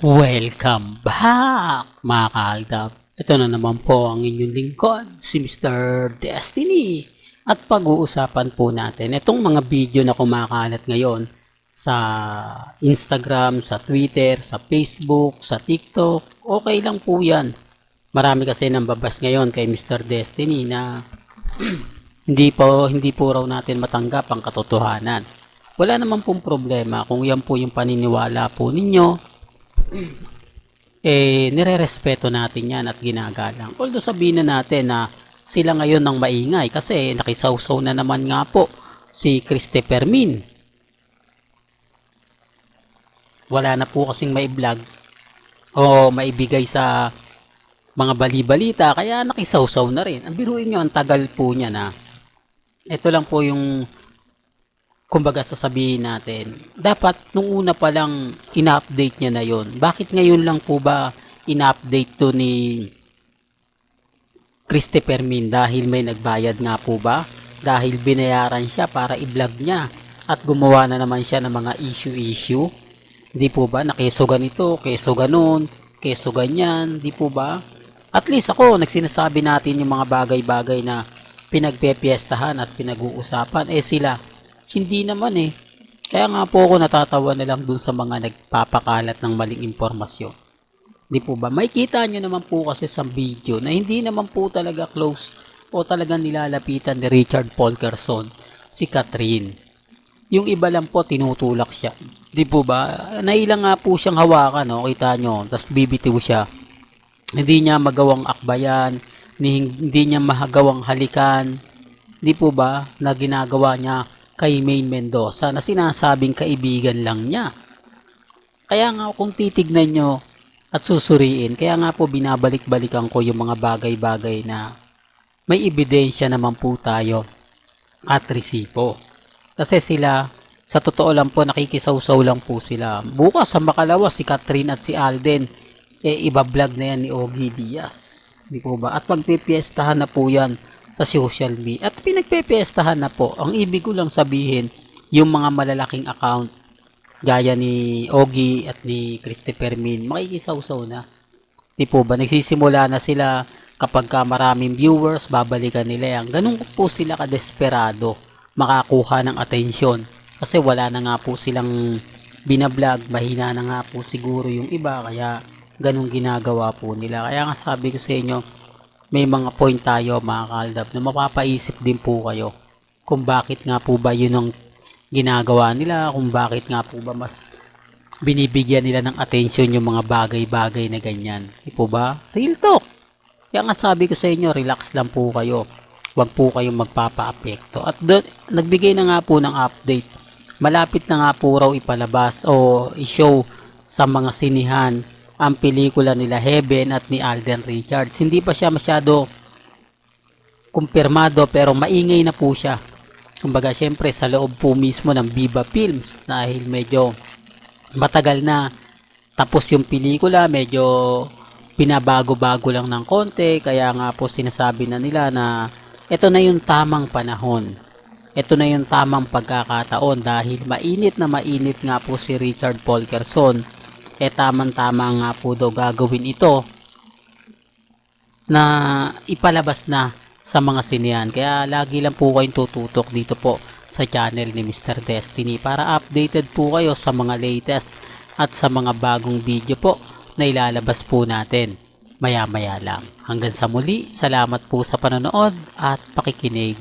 Welcome back mga kaaldab. Ito na naman po ang inyong lingkod, si Mr. Destiny. At pag-uusapan po natin itong mga video na kumakalat ngayon sa Instagram, sa Twitter, sa Facebook, sa TikTok. Okay lang po yan. Marami kasi nang babas ngayon kay Mr. Destiny na hindi po raw natin matanggap ang katotohanan. Wala naman pong problema kung yan po yung paniniwala po ninyo. Nire-respeto natin yan at ginagalang. Although sabihin na natin na sila ngayon ng maingay kasi nakisawsaw na naman nga po si Christopher Min. Wala na po kasing mai-vlog o maibigay sa mga bali-balita kaya nakisawsaw na rin. Ang biruin nyo, ang tagal po niya na. Ito lang po yung kumbaga sasabihin natin, dapat nung una pa lang ina-update niya na yon. Bakit ngayon lang po ba ina-update to ni Christopher Min? Dahil may nagbayad nga po ba? Dahil binayaran siya para i-vlog niya at gumawa na naman siya ng mga issue. Di po ba? Na keso ganito, keso ganon, keso ganyan, di po ba? At least ako, nagsinasabi natin yung mga bagay-bagay na pinagpepiestahan at pinag-uusapan. Sila, hindi naman Kaya nga po ako natatawa na lang dun sa mga nagpapakalat ng maling impormasyon. Di po ba? May kita nyo naman po kasi sa video na hindi naman po talaga close o talagang nilalapitan ni Richard Polkerson si Catherine. Yung iba lang po tinutulak siya. Di po ba? Nailang nga po siyang hawakan, no? Kita nyo. Tapos bibitiw siya. Hindi niya magawang akbayan, hindi niya magawang halikan. Di po ba? Na ginagawa niya kay Maine Mendoza na sinasabing kaibigan lang niya. Kaya nga kung titignan nyo at susuriin, kaya nga po binabalik-balikan ko yung mga bagay-bagay na may ebidensya naman po tayo at resibo. Kasi sila, sa totoo lang po, nakikisawsaw lang po sila. Bukas sa Makalawa, si Catherine at si Alden, ibablog na yan ni Ogie Diaz. Di po ba? At magpipiestahan na po yan sa social media. At pinagpepiestahan na po. Ang ibig ko lang sabihin, yung mga malalaking account, gaya ni Ogie at ni Christopher Min, makikisawsaw na. Di po ba? Nagsisimula na sila kapag maraming viewers, babalikan nila yan. Ganun po sila kadesperado makakuha ng atensyon. Kasi wala na nga po silang binablog, mahina na nga po siguro yung iba, kaya ganun ginagawa po nila. Kaya nga sabi ko sa inyo, may mga point tayo mga kaaldab na mapapaisip din po kayo kung bakit nga po ba yun ang ginagawa nila, kung bakit nga po ba mas binibigyan nila ng attention yung mga bagay-bagay na ganyan. Di po ba? Real talk. Kaya nga sabi ko sa inyo, relax lang po kayo. Huwag po kayong magpapa-apekto. At nagbigay na nga po ng update. Malapit na nga po raw ipalabas o i-show sa mga sinihan ang pelikula nila Heaven at ni Alden Richards. Hindi pa siya masyado kumpirmado pero maingay na po siya. Kumbaga syempre sa loob po mismo ng Viva Films dahil medyo matagal na tapos yung pelikula, medyo pinabago-bago lang ng konti, kaya nga po sinasabi na nila na ito na yung tamang panahon. Ito na yung tamang pagkakataon dahil mainit na mainit nga po si Richard Polkerson. Tamang-tama nga po daw gagawin ito na ipalabas na sa mga sinihan. Kaya lagi lang po kayong tututok dito po sa channel ni Mr. Destiny para updated po kayo sa mga latest at sa mga bagong video po na ilalabas po natin maya-maya lang. Hanggang sa muli, salamat po sa panonood at pakikinig.